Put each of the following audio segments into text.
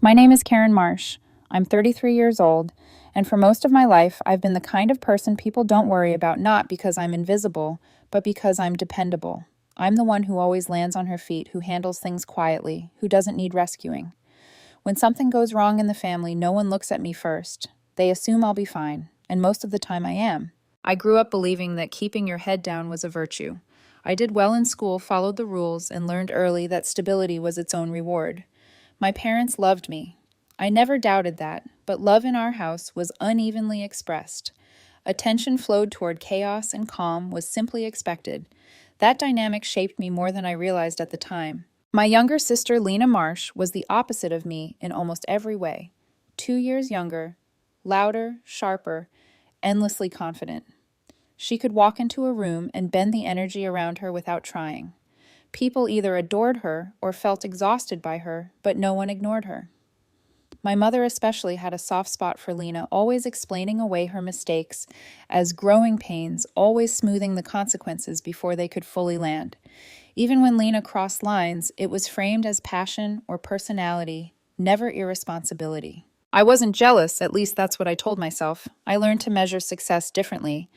My name is Karen Marsh. I'm 33 years old, and for most of my life, I've been the kind of person people don't worry about not because I'm invisible, but because I'm dependable. I'm the one who always lands on her feet, who handles things quietly, who doesn't need rescuing. When something goes wrong in the family, no one looks at me first. They assume I'll be fine, and most of the time I am. I grew up believing that keeping your head down was a virtue. I did well in school, followed the rules, and learned early that stability was its own reward. My parents loved me. I never doubted that, but love in our house was unevenly expressed. Attention flowed toward chaos, and calm was simply expected. That dynamic shaped me more than I realized at the time. My younger sister, Lena Marsh, was the opposite of me in almost every way. 2 years younger, louder, sharper, endlessly confident. She could walk into a room and bend the energy around her without trying. People either adored her or felt exhausted by her, but no one ignored her. My mother especially had a soft spot for Lena, always explaining away her mistakes as growing pains, always smoothing the consequences before they could fully land. Even when Lena crossed lines, it was framed as passion or personality, never irresponsibility. I wasn't jealous, at least that's what I told myself. I learned to measure success differently.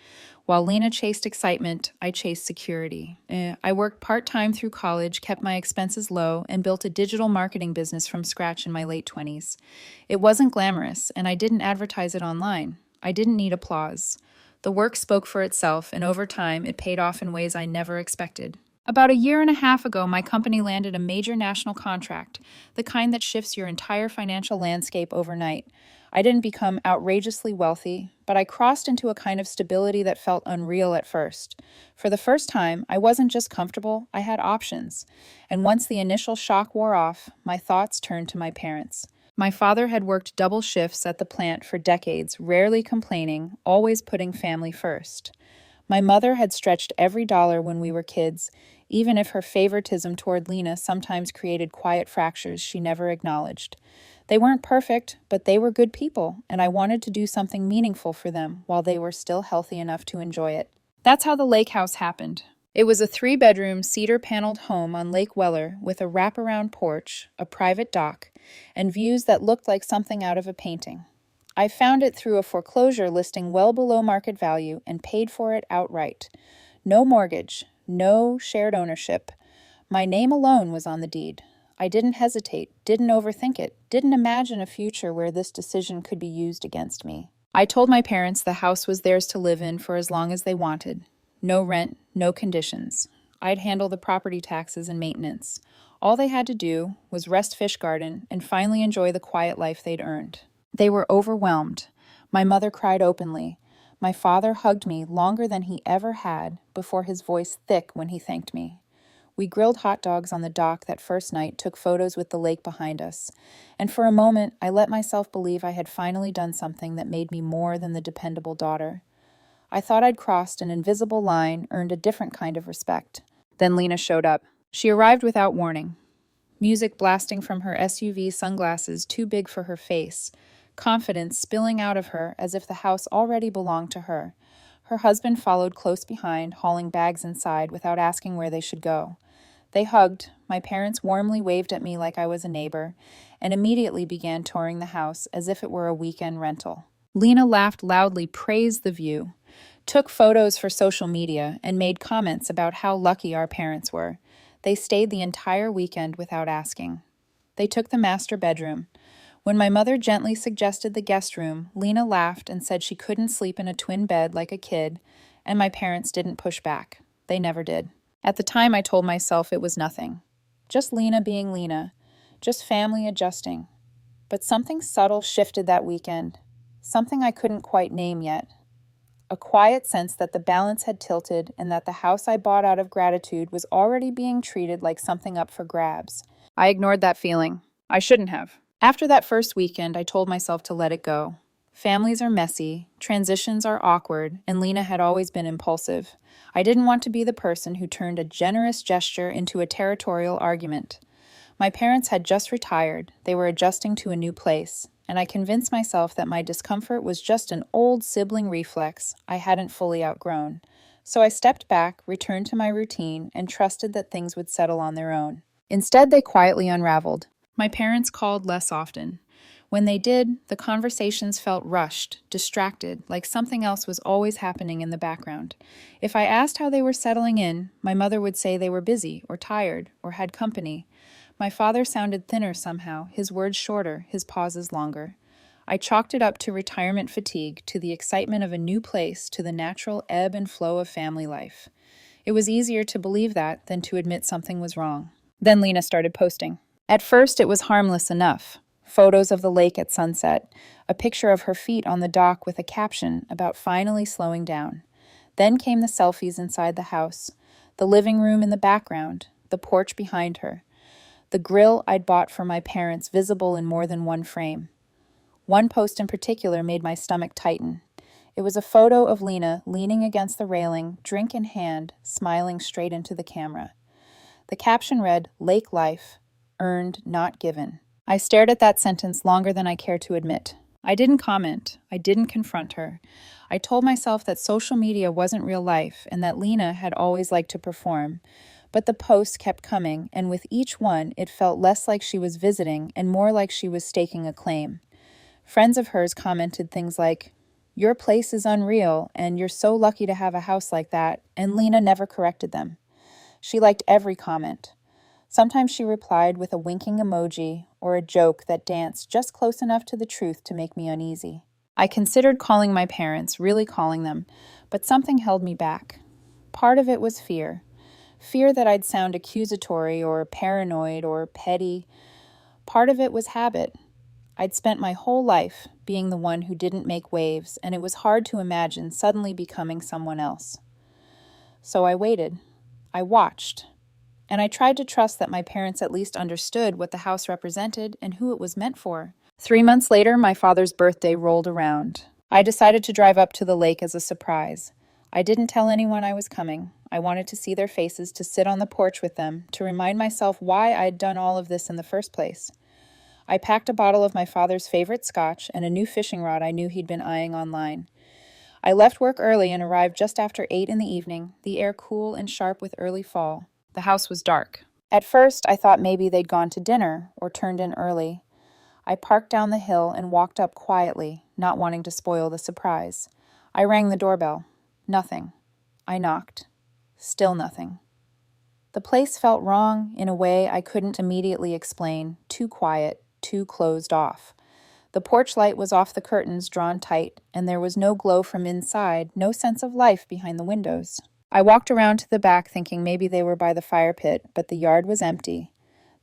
While Lena chased excitement, I chased security. I worked part-time through college, kept my expenses low, and built a digital marketing business from scratch in my late 20s. It wasn't glamorous, and I didn't advertise it online. I didn't need applause. The work spoke for itself, and over time, it paid off in ways I never expected. About a year and a half ago, my company landed a major national contract, the kind that shifts your entire financial landscape overnight. I didn't become outrageously wealthy, but I crossed into a kind of stability that felt unreal at first. For the first time, I wasn't just comfortable, I had options. And once the initial shock wore off, my thoughts turned to my parents. My father had worked double shifts at the plant for decades, rarely complaining, always putting family first. My mother had stretched every dollar when we were kids, even if her favoritism toward Lena sometimes created quiet fractures she never acknowledged. They weren't perfect, but they were good people, and I wanted to do something meaningful for them while they were still healthy enough to enjoy it. That's how the Lakehouse happened. It was a 3-bedroom, cedar-paneled home on Lake Weller with a wraparound porch, a private dock, and views that looked like something out of a painting. I found it through a foreclosure listing well below market value and paid for it outright. No mortgage, no shared ownership. My name alone was on the deed. I didn't hesitate, didn't overthink it, didn't imagine a future where this decision could be used against me. I told my parents the house was theirs to live in for as long as they wanted. No rent, no conditions. I'd handle the property taxes and maintenance. All they had to do was rest fish garden and finally enjoy the quiet life they'd earned. They were overwhelmed. My mother cried openly. My father hugged me longer than he ever had before his voice thick when he thanked me. We grilled hot dogs on the dock that first night, took photos with the lake behind us, and for a moment I let myself believe I had finally done something that made me more than the dependable daughter. I thought I'd crossed an invisible line, earned a different kind of respect. Then Lena showed up. She arrived without warning. Music blasting from her SUV sunglasses too big for her face, confidence spilling out of her as if the house already belonged to her. Her husband followed close behind, hauling bags inside without asking where they should go. They hugged, my parents warmly waved at me like I was a neighbor, and immediately began touring the house as if it were a weekend rental. Lena laughed loudly, praised the view, took photos for social media, and made comments about how lucky our parents were. They stayed the entire weekend without asking. They took the master bedroom. When my mother gently suggested the guest room, Lena laughed and said she couldn't sleep in a twin bed like a kid, and my parents didn't push back. They never did. At the time, I told myself it was nothing. Just Lena being Lena. Just family adjusting. But something subtle shifted that weekend. Something I couldn't quite name yet. A quiet sense that the balance had tilted and that the house I bought out of gratitude was already being treated like something up for grabs. I ignored that feeling. I shouldn't have. After that first weekend, I told myself to let it go. Families are messy, transitions are awkward, and Lena had always been impulsive. I didn't want to be the person who turned a generous gesture into a territorial argument. My parents had just retired. They were adjusting to a new place, and I convinced myself that my discomfort was just an old sibling reflex I hadn't fully outgrown. So I stepped back, returned to my routine, and trusted that things would settle on their own. Instead, they quietly unraveled. My parents called less often. When they did, the conversations felt rushed, distracted, like something else was always happening in the background. If I asked how they were settling in, my mother would say they were busy or tired or had company. My father sounded thinner somehow, his words shorter, his pauses longer. I chalked it up to retirement fatigue, to the excitement of a new place, to the natural ebb and flow of family life. It was easier to believe that than to admit something was wrong. Then Lena started posting. At first, it was harmless enough. Photos of the lake at sunset, a picture of her feet on the dock with a caption about finally slowing down. Then came the selfies inside the house, the living room in the background, the porch behind her, the grill I'd bought for my parents visible in more than one frame. One post in particular made my stomach tighten. It was a photo of Lena leaning against the railing, drink in hand, smiling straight into the camera. The caption read, "Lake life, earned, not given." I stared at that sentence longer than I care to admit. I didn't comment. I didn't confront her. I told myself that social media wasn't real life and that Lena had always liked to perform. But the posts kept coming, and with each one, it felt less like she was visiting and more like she was staking a claim. Friends of hers commented things like, "Your place is unreal, and you're so lucky to have a house like that," and Lena never corrected them. She liked every comment. Sometimes she replied with a winking emoji or a joke that danced just close enough to the truth to make me uneasy. I considered calling my parents, really calling them, but something held me back. Part of it was fear. Fear that I'd sound accusatory or paranoid or petty. Part of it was habit. I'd spent my whole life being the one who didn't make waves, and it was hard to imagine suddenly becoming someone else. So I waited. I watched. And I tried to trust that my parents at least understood what the house represented and who it was meant for. 3 months later, my father's birthday rolled around. I decided to drive up to the lake as a surprise. I didn't tell anyone I was coming. I wanted to see their faces, to sit on the porch with them, to remind myself why I'd done all of this in the first place. I packed a bottle of my father's favorite scotch and a new fishing rod I knew he'd been eyeing online. I left work early and arrived just after 8 in the evening, the air cool and sharp with early fall. The house was dark. At first, I thought maybe they'd gone to dinner or turned in early. I parked down the hill and walked up quietly, not wanting to spoil the surprise. I rang the doorbell. Nothing. I knocked. Still nothing. The place felt wrong in a way I couldn't immediately explain, too quiet, too closed off. The porch light was off the curtains, drawn tight, and there was no glow from inside, no sense of life behind the windows. I walked around to the back thinking maybe they were by the fire pit, but the yard was empty.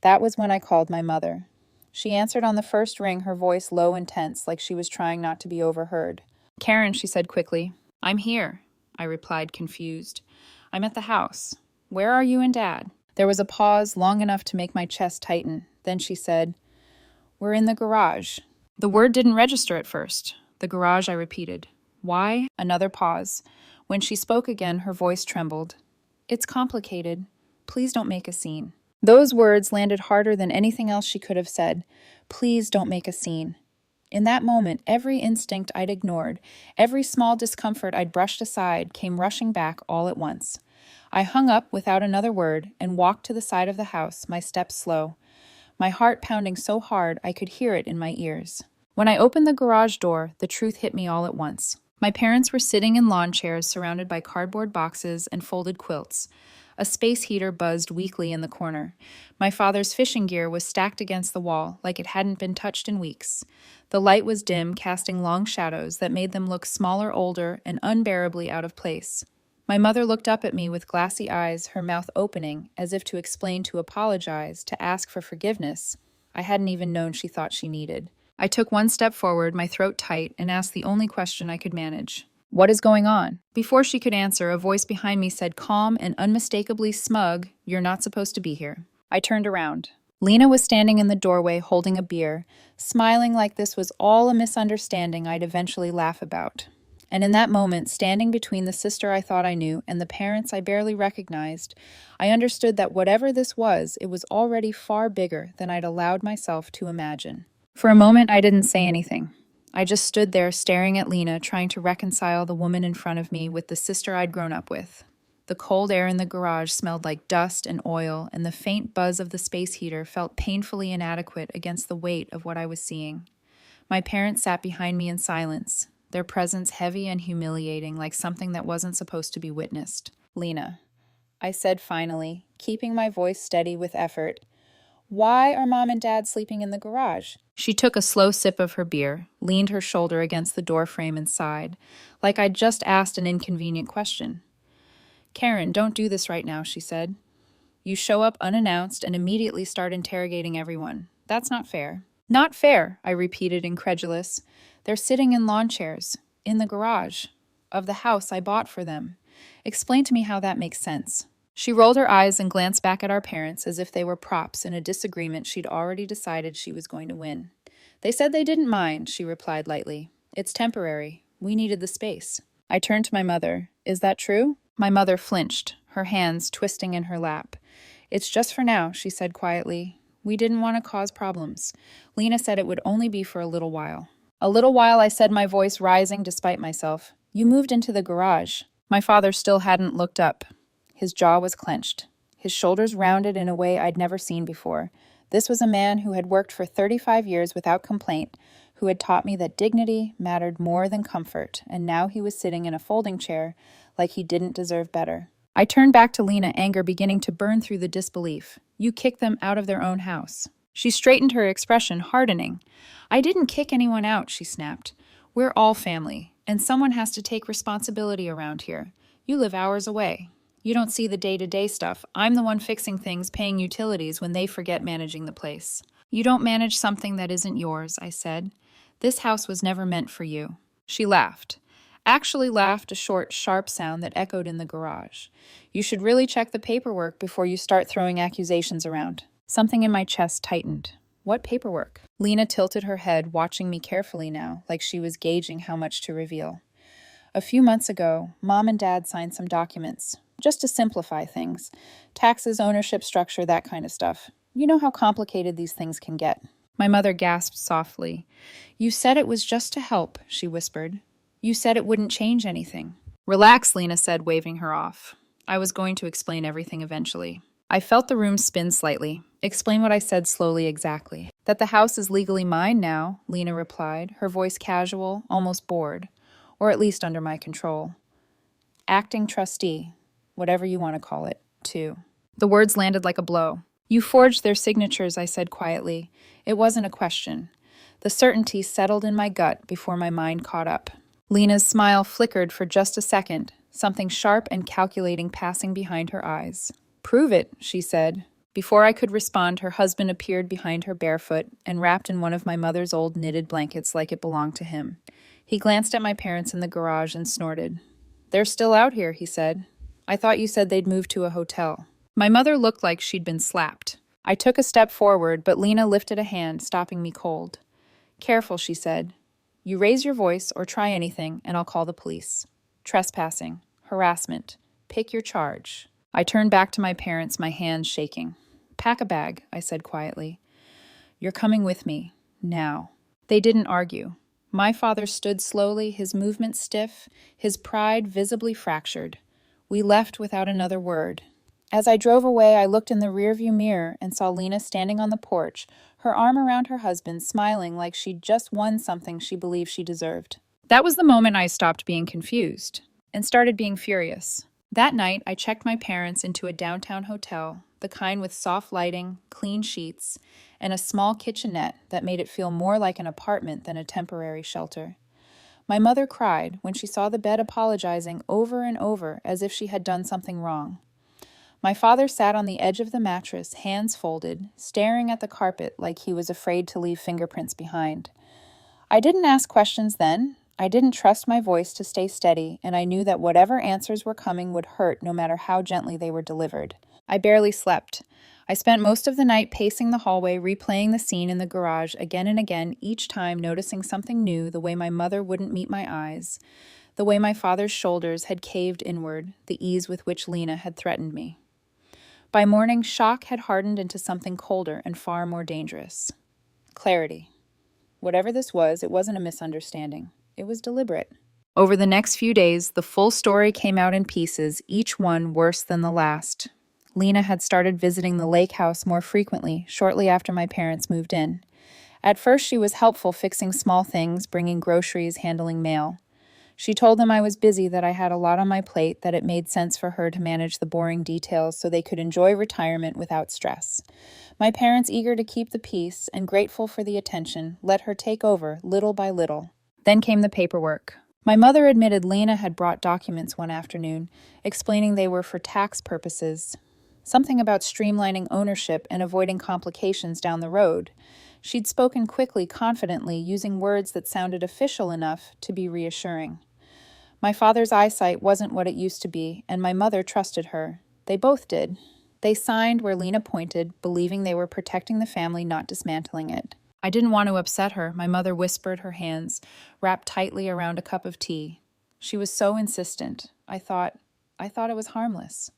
That was when I called my mother. She answered on the first ring, her voice low and tense, like she was trying not to be overheard. "Karen," she said quickly. "I'm here," I replied, confused. "I'm at the house. Where are you and Dad?" There was a pause long enough to make my chest tighten. Then she said, "We're in the garage." The word didn't register at first. "The garage," I repeated. "Why?" Another pause. When she spoke again, her voice trembled. "It's complicated. Please don't make a scene." Those words landed harder than anything else she could have said. Please don't make a scene. In that moment, every instinct I'd ignored, every small discomfort I'd brushed aside, came rushing back all at once. I hung up without another word and walked to the side of the house, my steps slow, my heart pounding so hard I could hear it in my ears. When I opened the garage door, the truth hit me all at once. My parents were sitting in lawn chairs surrounded by cardboard boxes and folded quilts. A space heater buzzed weakly in the corner. My father's fishing gear was stacked against the wall, like it hadn't been touched in weeks. The light was dim, casting long shadows that made them look smaller, older, and unbearably out of place. My mother looked up at me with glassy eyes, her mouth opening, as if to explain, to apologize, to ask for forgiveness. I hadn't even known she thought she needed. I took one step forward, my throat tight, and asked the only question I could manage. "What is going on?" Before she could answer, a voice behind me said, calm and unmistakably smug, "You're not supposed to be here." I turned around. Lena was standing in the doorway holding a beer, smiling like this was all a misunderstanding I'd eventually laugh about. And in that moment, standing between the sister I thought I knew and the parents I barely recognized, I understood that whatever this was, it was already far bigger than I'd allowed myself to imagine. For a moment, I didn't say anything. I just stood there staring at Lena, trying to reconcile the woman in front of me with the sister I'd grown up with. The cold air in the garage smelled like dust and oil, and the faint buzz of the space heater felt painfully inadequate against the weight of what I was seeing. My parents sat behind me in silence, their presence heavy and humiliating, like something that wasn't supposed to be witnessed. "Lena," I said finally, keeping my voice steady with effort, "why are Mom and Dad sleeping in the garage?" She took a slow sip of her beer, leaned her shoulder against the doorframe and sighed, like I'd just asked an inconvenient question. "Karen, don't do this right now," she said. "You show up unannounced and immediately start interrogating everyone. That's not fair." "Not fair," I repeated, incredulous. "They're sitting in lawn chairs, in the garage, of the house I bought for them. Explain to me how that makes sense." She rolled her eyes and glanced back at our parents as if they were props in a disagreement she'd already decided she was going to win. "They said they didn't mind," she replied lightly. "It's temporary. We needed the space." I turned to my mother. "Is that true?" My mother flinched, her hands twisting in her lap. "It's just for now," she said quietly. "We didn't want to cause problems. Lena said it would only be for a little while." "A little while," I said, my voice rising despite myself. "You moved into the garage." My father still hadn't looked up. His jaw was clenched, his shoulders rounded in a way I'd never seen before. This was a man who had worked for 35 years without complaint, who had taught me that dignity mattered more than comfort, and now he was sitting in a folding chair like he didn't deserve better. I turned back to Lena, anger beginning to burn through the disbelief. "You kicked them out of their own house." She straightened, her expression hardening. "I didn't kick anyone out," she snapped. "We're all family, and someone has to take responsibility around here. You live hours away. You don't see the day-to-day stuff. I'm the one fixing things, paying utilities when they forget managing the place." "You don't manage something that isn't yours," I said. "This house was never meant for you." She laughed. Actually laughed, a short, sharp sound that echoed in the garage. "You should really check the paperwork before you start throwing accusations around." Something in my chest tightened. "What paperwork?" Lena tilted her head, watching me carefully now, like she was gauging how much to reveal. "A few months ago, Mom and Dad signed some documents, just to simplify things. Taxes, ownership structure, that kind of stuff. You know how complicated these things can get." My mother gasped softly. "You said it was just to help," she whispered. "You said it wouldn't change anything." "Relax," Lena said, waving her off. I was going to explain everything eventually. I felt the room spin slightly. "Explain what I said slowly exactly." "That the house is legally mine now," Lena replied, her voice casual, almost bored. "Or at least under my control. Acting trustee, whatever you want to call it, too." The words landed like a blow. "You forged their signatures," I said quietly. It wasn't a question. The certainty settled in my gut before my mind caught up. Lena's smile flickered for just a second, something sharp and calculating passing behind her eyes. "Prove it," she said. Before I could respond, her husband appeared behind her barefoot and wrapped in one of my mother's old knitted blankets like it belonged to him. He glanced at my parents in the garage and snorted. "They're still out here," he said. "I thought you said they'd moved to a hotel." My mother looked like she'd been slapped. I took a step forward, but Lena lifted a hand, stopping me cold. "Careful," she said. "You raise your voice or try anything, and I'll call the police. Trespassing, harassment. Pick your charge." I turned back to my parents, my hands shaking. "Pack a bag," I said quietly. "You're coming with me. Now." They didn't argue. My father stood slowly, his movement stiff, his pride visibly fractured. We left without another word. As I drove away, I looked in the rearview mirror and saw Lena standing on the porch, her arm around her husband, smiling like she'd just won something she believed she deserved. That was the moment I stopped being confused and started being furious. That night, I checked my parents into a downtown hotel, the kind with soft lighting, clean sheets, and a small kitchenette that made it feel more like an apartment than a temporary shelter. My mother cried when she saw the bed apologizing over and over as if she had done something wrong. My father sat on the edge of the mattress, hands folded, staring at the carpet like he was afraid to leave fingerprints behind. I didn't ask questions then. I didn't trust my voice to stay steady, and I knew that whatever answers were coming would hurt no matter how gently they were delivered. I barely slept. I spent most of the night pacing the hallway, replaying the scene in the garage again and again, each time noticing something new, the way my mother wouldn't meet my eyes, the way my father's shoulders had caved inward, the ease with which Lena had threatened me. By morning, shock had hardened into something colder and far more dangerous. Clarity. Whatever this was, it wasn't a misunderstanding. It was deliberate. Over the next few days, the full story came out in pieces, each one worse than the last. Lena had started visiting the Lakehouse more frequently shortly after my parents moved in. At first, she was helpful fixing small things, bringing groceries, handling mail. She told them I was busy, that I had a lot on my plate, that it made sense for her to manage the boring details so they could enjoy retirement without stress. My parents, eager to keep the peace and grateful for the attention, let her take over little by little. Then came the paperwork. My mother admitted Lena had brought documents one afternoon, explaining they were for tax purposes. Something about streamlining ownership and avoiding complications down the road. She'd spoken quickly, confidently, using words that sounded official enough to be reassuring. My father's eyesight wasn't what it used to be, and my mother trusted her. They both did. They signed where Lena pointed, believing they were protecting the family, not dismantling it. I didn't want to upset her. My mother whispered, her hands wrapped tightly around a cup of tea. She was so insistent. I thought it was harmless.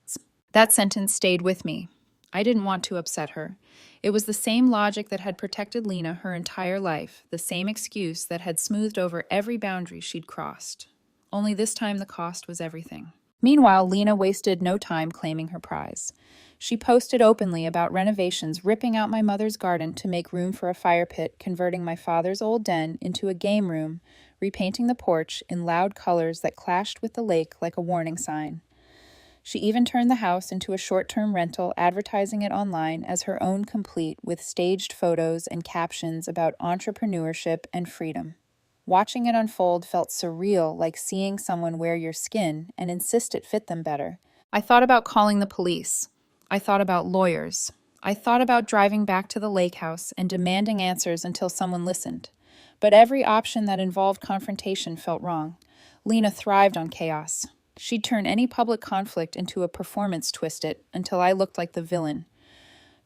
That sentence stayed with me. I didn't want to upset her. It was the same logic that had protected Lena her entire life, the same excuse that had smoothed over every boundary she'd crossed. Only this time the cost was everything. Meanwhile, Lena wasted no time claiming her prize. She posted openly about renovations, ripping out my mother's garden to make room for a fire pit, converting my father's old den into a game room, repainting the porch in loud colors that clashed with the lake like a warning sign. She even turned the house into a short-term rental, advertising it online as her own, complete with staged photos and captions about entrepreneurship and freedom. Watching it unfold felt surreal, like seeing someone wear your skin and insist it fit them better. I thought about calling the police. I thought about lawyers. I thought about driving back to the Lakehouse and demanding answers until someone listened. But every option that involved confrontation felt wrong. Lena thrived on chaos. She'd turn any public conflict into a performance twist-it until I looked like the villain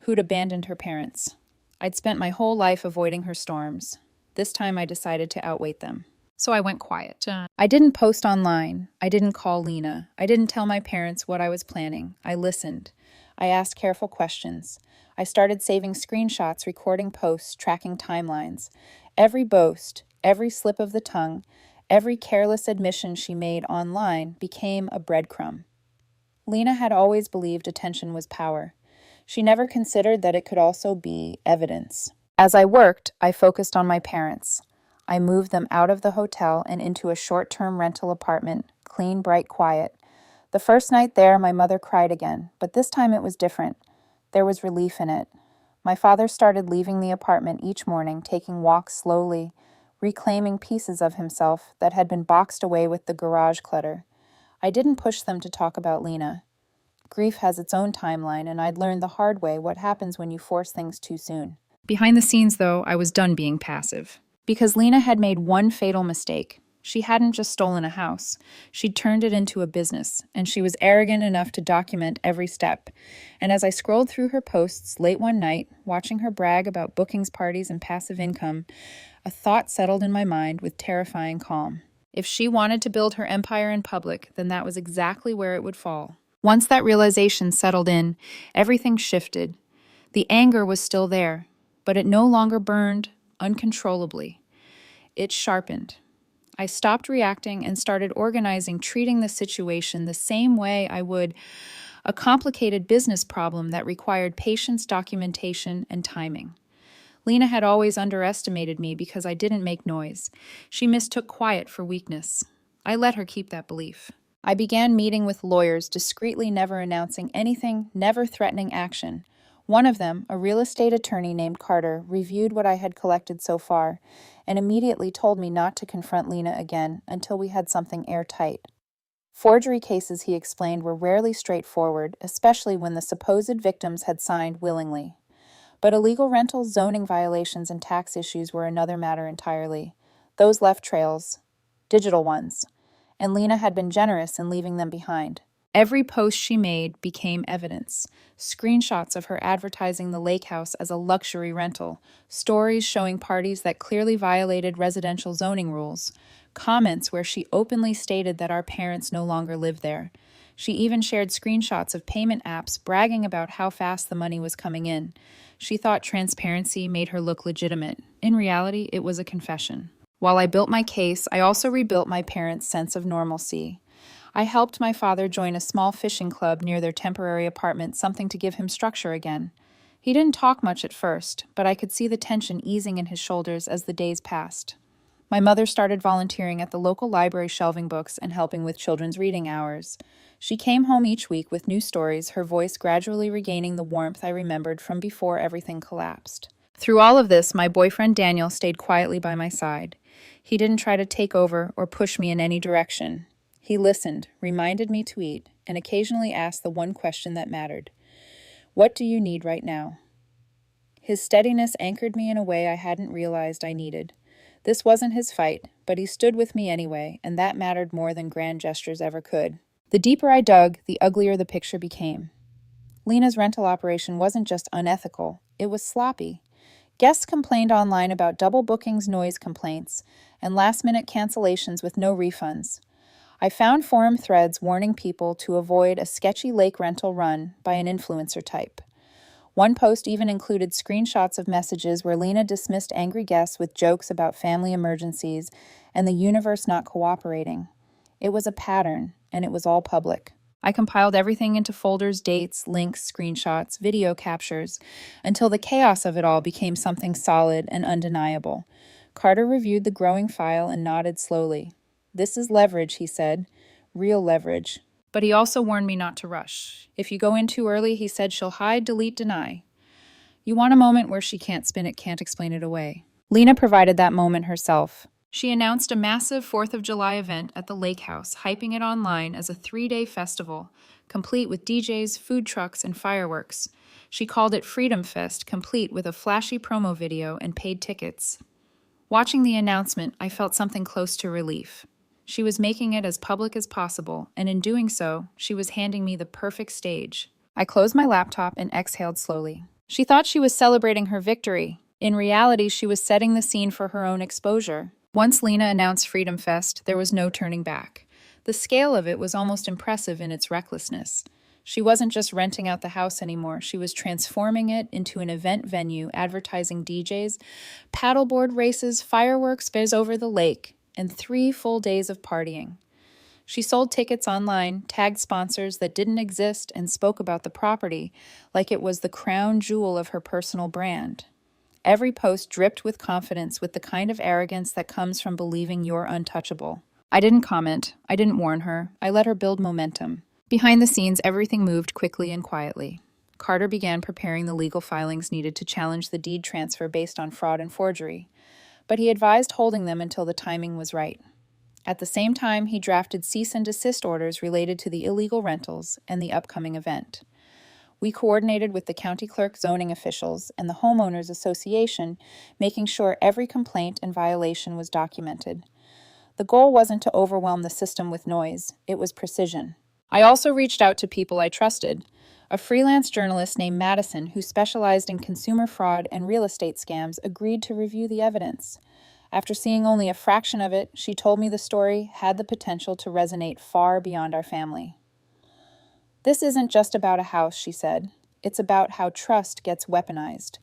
who'd abandoned her parents. I'd spent my whole life avoiding her storms. This time I decided to outwait them. So I went quiet. I didn't post online. I didn't call Lena. I didn't tell my parents what I was planning. I listened. I asked careful questions. I started saving screenshots, recording posts, tracking timelines. Every boast, every slip of the tongue, every careless admission she made online became a breadcrumb. Lena had always believed attention was power. She never considered that it could also be evidence. As I worked, I focused on my parents. I moved them out of the hotel and into a short-term rental apartment, clean, bright, quiet. The first night there, my mother cried again, but this time it was different. There was relief in it. My father started leaving the apartment each morning, taking walks slowly, reclaiming pieces of himself that had been boxed away with the garage clutter. I didn't push them to talk about Lena. Grief has its own timeline, and I'd learned the hard way what happens when you force things too soon. Behind the scenes, though, I was done being passive. Because Lena had made one fatal mistake. She hadn't just stolen a house. She'd turned it into a business, and she was arrogant enough to document every step. And as I scrolled through her posts late one night, watching her brag about bookings parties and passive income, a thought settled in my mind with terrifying calm. If she wanted to build her empire in public, then that was exactly where it would fall. Once that realization settled in, everything shifted. The anger was still there, but it no longer burned uncontrollably. It sharpened. I stopped reacting and started organizing, treating the situation the same way I would a complicated business problem that required patience, documentation, and timing. Lena had always underestimated me because I didn't make noise. She mistook quiet for weakness. I let her keep that belief. I began meeting with lawyers, discreetly, never announcing anything, never threatening action. One of them, a real estate attorney named Carter, reviewed what I had collected so far and immediately told me not to confront Lena again until we had something airtight. Forgery cases, he explained, were rarely straightforward, especially when the supposed victims had signed willingly. But illegal rentals, zoning violations, and tax issues were another matter entirely. Those left trails, digital ones, and Lena had been generous in leaving them behind. Every post she made became evidence. Screenshots of her advertising the Lakehouse as a luxury rental, stories showing parties that clearly violated residential zoning rules, comments where she openly stated that our parents no longer lived there. She even shared screenshots of payment apps bragging about how fast the money was coming in. She thought transparency made her look legitimate. In reality, it was a confession. While I built my case, I also rebuilt my parents' sense of normalcy. I helped my father join a small fishing club near their temporary apartment, something to give him structure again. He didn't talk much at first, but I could see the tension easing in his shoulders as the days passed. My mother started volunteering at the local library, shelving books and helping with children's reading hours. She came home each week with new stories, her voice gradually regaining the warmth I remembered from before everything collapsed. Through all of this, my boyfriend Daniel stayed quietly by my side. He didn't try to take over or push me in any direction. He listened, reminded me to eat, and occasionally asked the one question that mattered. What do you need right now? His steadiness anchored me in a way I hadn't realized I needed. This wasn't his fight, but he stood with me anyway, and that mattered more than grand gestures ever could. The deeper I dug, the uglier the picture became. Lena's rental operation wasn't just unethical, it was sloppy. Guests complained online about double bookings, noise complaints, and last-minute cancellations with no refunds. I found forum threads warning people to avoid a sketchy lake rental run by an influencer type. One post even included screenshots of messages where Lena dismissed angry guests with jokes about family emergencies and the universe not cooperating. It was a pattern, and it was all public. I compiled everything into folders, dates, links, screenshots, video captures, until the chaos of it all became something solid and undeniable. Carter reviewed the growing file and nodded slowly. "This is leverage," he said. "Real leverage." But he also warned me not to rush. If you go in too early, he said, she'll hide, delete, deny. You want a moment where she can't spin it, can't explain it away. Lena provided that moment herself. She announced a massive 4th of July event at the Lakehouse, hyping it online as a 3-day festival, complete with DJs, food trucks, and fireworks. She called it Freedom Fest, complete with a flashy promo video and paid tickets. Watching the announcement, I felt something close to relief. She was making it as public as possible, and in doing so, she was handing me the perfect stage. I closed my laptop and exhaled slowly. She thought she was celebrating her victory. In reality, she was setting the scene for her own exposure. Once Lena announced Freedom Fest, there was no turning back. The scale of it was almost impressive in its recklessness. She wasn't just renting out the house anymore, she was transforming it into an event venue, advertising DJs, paddleboard races, fireworks, bears over the lake, and 3 full days of partying. She sold tickets online, tagged sponsors that didn't exist, and spoke about the property like it was the crown jewel of her personal brand. Every post dripped with confidence, with the kind of arrogance that comes from believing you're untouchable. I didn't comment. I didn't warn her. I let her build momentum. Behind the scenes, everything moved quickly and quietly. Carter began preparing the legal filings needed to challenge the deed transfer based on fraud and forgery, but he advised holding them until the timing was right. At the same time, he drafted cease and desist orders related to the illegal rentals and the upcoming event. We coordinated with the county clerk, zoning officials, and the homeowners association, making sure every complaint and violation was documented. The goal wasn't to overwhelm the system with noise, it was precision. I also reached out to people I trusted. A freelance journalist named Madison, who specialized in consumer fraud and real estate scams, agreed to review the evidence. After seeing only a fraction of it, she told me the story had the potential to resonate far beyond our family. "This isn't just about a house," she said. "It's about how trust gets weaponized."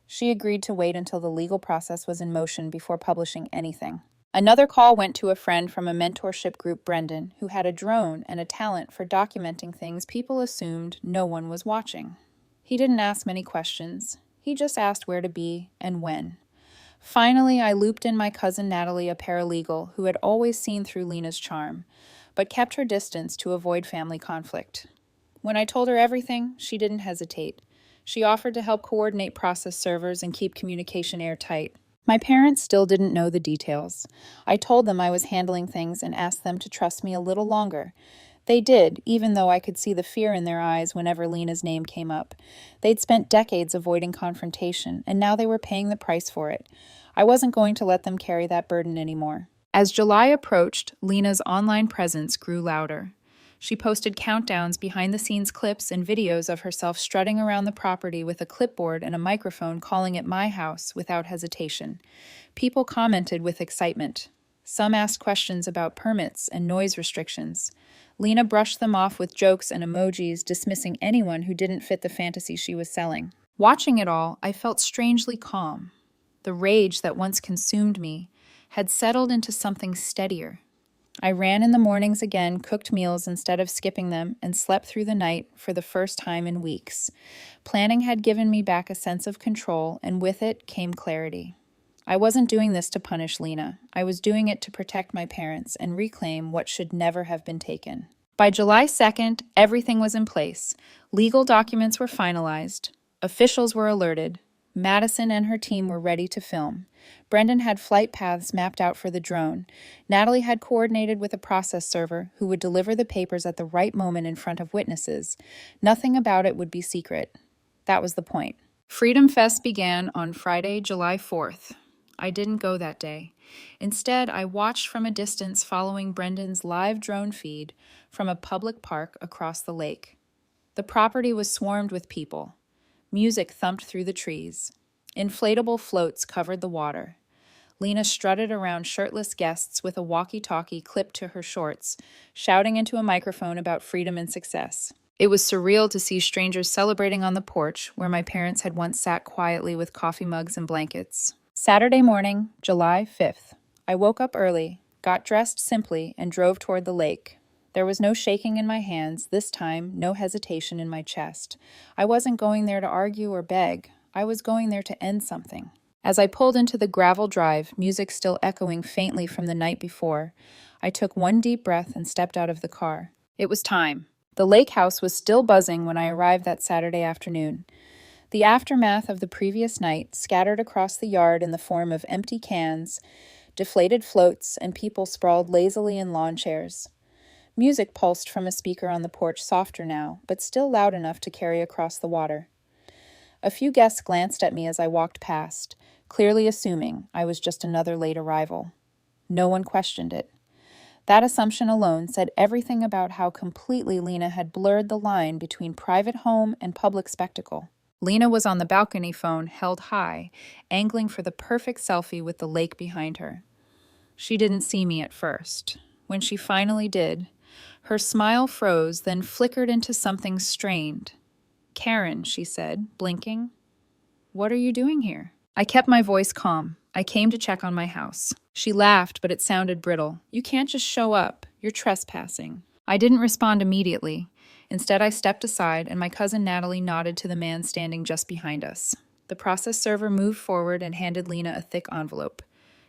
She agreed to wait until the legal process was in motion before publishing anything. Another call went to a friend from a mentorship group, Brendan, who had a drone and a talent for documenting things people assumed no one was watching. He didn't ask many questions. He just asked where to be and when. Finally, I looped in my cousin Natalie, a paralegal who had always seen through Lena's charm, but kept her distance to avoid family conflict. When I told her everything, she didn't hesitate. She offered to help coordinate process servers and keep communication airtight. My parents still didn't know the details. I told them I was handling things and asked them to trust me a little longer. They did, even though I could see the fear in their eyes whenever Lena's name came up. They'd spent decades avoiding confrontation, and now they were paying the price for it. I wasn't going to let them carry that burden anymore. As July approached, Lena's online presence grew louder. She posted countdowns, behind-the-scenes clips, and videos of herself strutting around the property with a clipboard and a microphone, calling it my house without hesitation. People commented with excitement. Some asked questions about permits and noise restrictions. Lena brushed them off with jokes and emojis, dismissing anyone who didn't fit the fantasy she was selling. Watching it all, I felt strangely calm. The rage that once consumed me had settled into something steadier. I ran in the mornings again, cooked meals instead of skipping them, and slept through the night for the first time in weeks. Planning had given me back a sense of control, and with it came clarity. I wasn't doing this to punish Lena. I was doing it to protect my parents and reclaim what should never have been taken. By July 2nd, everything was in place. Legal documents were finalized. Officials were alerted. Madison and her team were ready to film. Brendan had flight paths mapped out for the drone. Natalie had coordinated with a process server who would deliver the papers at the right moment in front of witnesses. Nothing about it would be secret. That was the point. Freedom Fest began on Friday, July 4th. I didn't go that day. Instead, I watched from a distance following Brendan's live drone feed from a public park across the lake. The property was swarmed with people. Music thumped through the trees. Inflatable floats covered the water. Lena strutted around shirtless guests with a walkie-talkie clipped to her shorts, shouting into a microphone about freedom and success. It was surreal to see strangers celebrating on the porch where my parents had once sat quietly with coffee mugs and blankets. Saturday morning, July 5th. I woke up early, got dressed simply, and drove toward the lake. There was no shaking in my hands, this time no hesitation in my chest. I wasn't going there to argue or beg. I was going there to end something. As I pulled into the gravel drive, music still echoing faintly from the night before, I took one deep breath and stepped out of the car. It was time. The Lakehouse was still buzzing when I arrived that Saturday afternoon. The aftermath of the previous night scattered across the yard in the form of empty cans, deflated floats, and people sprawled lazily in lawn chairs. Music pulsed from a speaker on the porch, softer now, but still loud enough to carry across the water. A few guests glanced at me as I walked past, clearly assuming I was just another late arrival. No one questioned it. That assumption alone said everything about how completely Lena had blurred the line between private home and public spectacle. Lena was on the balcony phone, held high, angling for the perfect selfie with the lake behind her. She didn't see me at first. When she finally did, her smile froze, then flickered into something strained. "Karen," she said, blinking. "What are you doing here?" I kept my voice calm. I came to check on my house. She laughed, but it sounded brittle. "You can't just show up. You're trespassing." I didn't respond immediately. Instead, I stepped aside, and my cousin Natalie nodded to the man standing just behind us. The process server moved forward and handed Lena a thick envelope.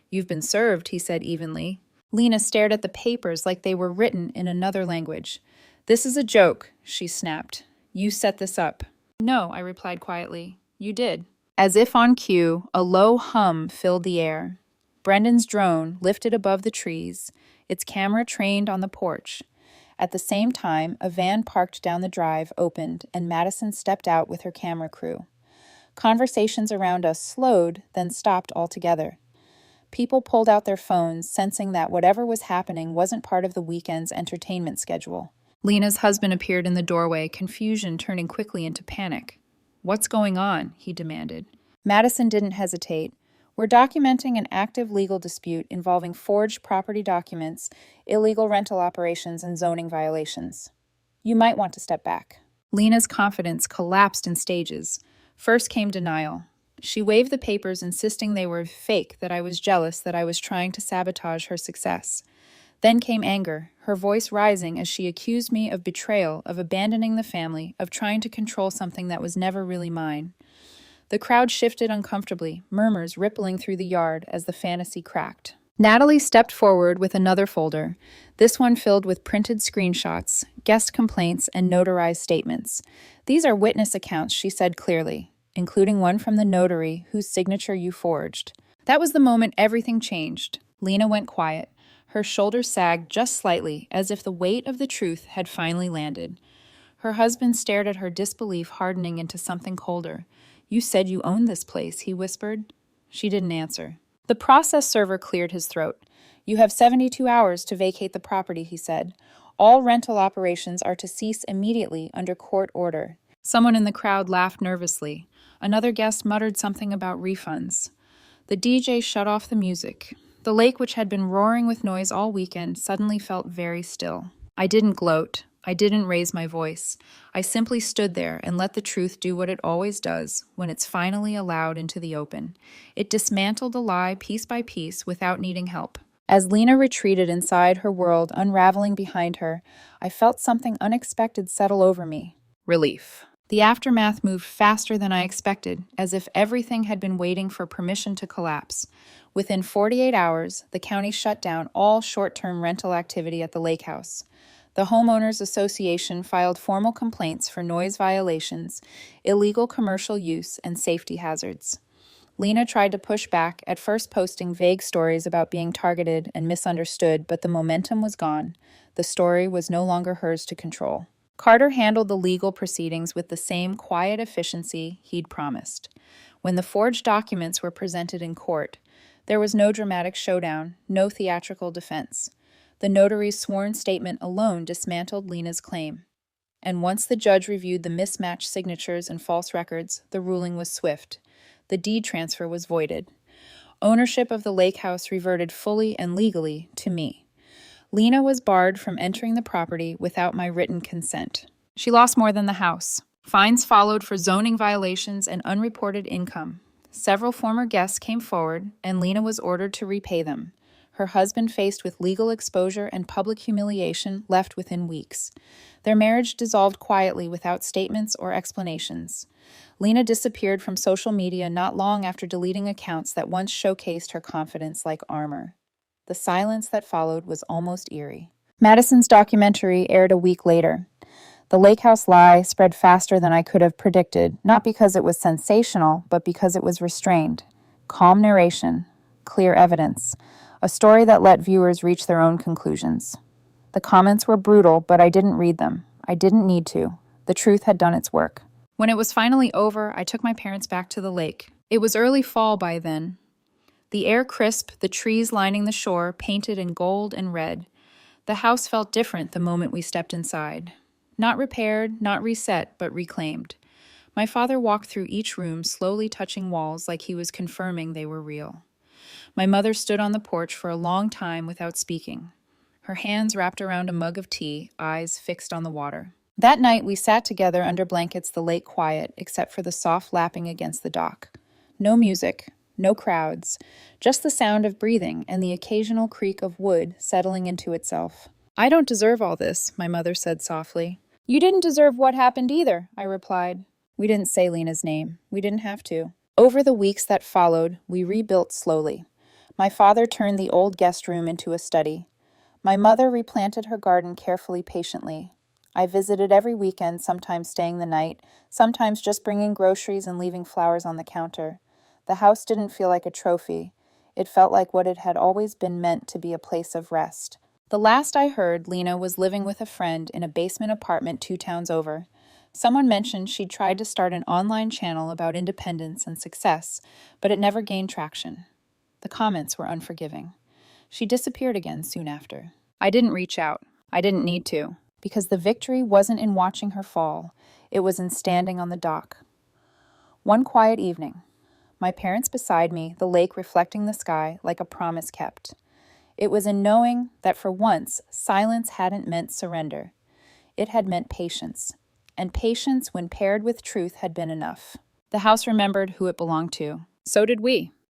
"You've been served," he said evenly. Lena stared at the papers like they were written in another language. "This is a joke," she snapped. "You set this up." "No," I replied quietly. "You did." As if on cue, a low hum filled the air. Brendan's drone lifted above the trees, its camera trained on the porch. At the same time, a van parked down the drive opened, and Madison stepped out with her camera crew. Conversations around us slowed, then stopped altogether. People pulled out their phones, sensing that whatever was happening wasn't part of the weekend's entertainment schedule. Lena's husband appeared in the doorway, confusion turning quickly into panic. "What's going on?" he demanded. Madison didn't hesitate. "We're documenting an active legal dispute involving forged property documents, illegal rental operations, and zoning violations. You might want to step back." Lena's confidence collapsed in stages. First came denial. She waved the papers, insisting they were fake, that I was jealous, that I was trying to sabotage her success. Then came anger, her voice rising as she accused me of betrayal, of abandoning the family, of trying to control something that was never really mine. The crowd shifted uncomfortably, murmurs rippling through the yard as the fantasy cracked. Natalie stepped forward with another folder, this one filled with printed screenshots, guest complaints, and notarized statements. "These are witness accounts," she said clearly, including one from the notary whose signature you forged. That was the moment everything changed. Lena went quiet. Her shoulders sagged just slightly, as if the weight of the truth had finally landed. Her husband stared at her, disbelief hardening into something colder. "You said you owned this place," he whispered. She didn't answer. The process server cleared his throat. "You have 72 hours to vacate the property," he said. "All rental operations are to cease immediately under court order." Someone in the crowd laughed nervously. Another guest muttered something about refunds. The DJ shut off the music. The lake, which had been roaring with noise all weekend, suddenly felt very still. I didn't gloat. I didn't raise my voice. I simply stood there and let the truth do what it always does when it's finally allowed into the open. It dismantled a lie piece by piece without needing help. As Lena retreated inside her world, unraveling behind her, I felt something unexpected settle over me. Relief. The aftermath moved faster than I expected, as if everything had been waiting for permission to collapse. Within 48 hours, the county shut down all short-term rental activity at the Lakehouse. The Homeowners Association filed formal complaints for noise violations, illegal commercial use, and safety hazards. Lena tried to push back, at first posting vague stories about being targeted and misunderstood, but the momentum was gone. The story was no longer hers to control. Carter handled the legal proceedings with the same quiet efficiency he'd promised. When the forged documents were presented in court, there was no dramatic showdown, no theatrical defense. The notary's sworn statement alone dismantled Lena's claim. And once the judge reviewed the mismatched signatures and false records, the ruling was swift. The deed transfer was voided. Ownership of the Lakehouse reverted fully and legally to me. Lena was barred from entering the property without my written consent. She lost more than the house. Fines followed for zoning violations and unreported income. Several former guests came forward, and Lena was ordered to repay them. Her husband, faced with legal exposure and public humiliation, left within weeks. Their marriage dissolved quietly without statements or explanations. Lena disappeared from social media not long after deleting accounts that once showcased her confidence like armor. The silence that followed was almost eerie. Madison's documentary aired a week later. The Lakehouse lie spread faster than I could have predicted, not because it was sensational, but because it was restrained. Calm narration, clear evidence, a story that let viewers reach their own conclusions. The comments were brutal, but I didn't read them. I didn't need to. The truth had done its work. When it was finally over, I took my parents back to the lake. It was early fall by then. The air crisp, the trees lining the shore painted in gold and red. The house felt different the moment we stepped inside. Not repaired, not reset, but reclaimed. My father walked through each room, slowly touching walls like he was confirming they were real. My mother stood on the porch for a long time without speaking, her hands wrapped around a mug of tea, eyes fixed on the water. That night, we sat together under blankets, the lake quiet, except for the soft lapping against the dock. No music, no crowds, just the sound of breathing and the occasional creak of wood settling into itself. "I don't deserve all this," my mother said softly. "You didn't deserve what happened either," I replied. We didn't say Lena's name. We didn't have to. Over the weeks that followed, we rebuilt slowly. My father turned the old guest room into a study. My mother replanted her garden carefully, patiently. I visited every weekend, sometimes staying the night, sometimes just bringing groceries and leaving flowers on the counter. The house didn't feel like a trophy. It felt like what it had always been meant to be, a place of rest. The last I heard, Lena was living with a friend in a basement apartment 2 towns over. Someone mentioned she'd tried to start an online channel about independence and success, but it never gained traction. The comments were unforgiving. She disappeared again soon after. I didn't reach out. I didn't need to, because the victory wasn't in watching her fall. It was in standing on the dock. One quiet evening, my parents beside me, the lake reflecting the sky like a promise kept. It was in knowing that for once, silence hadn't meant surrender. It had meant patience. And patience, when paired with truth, had been enough. The house remembered who it belonged to. So did we.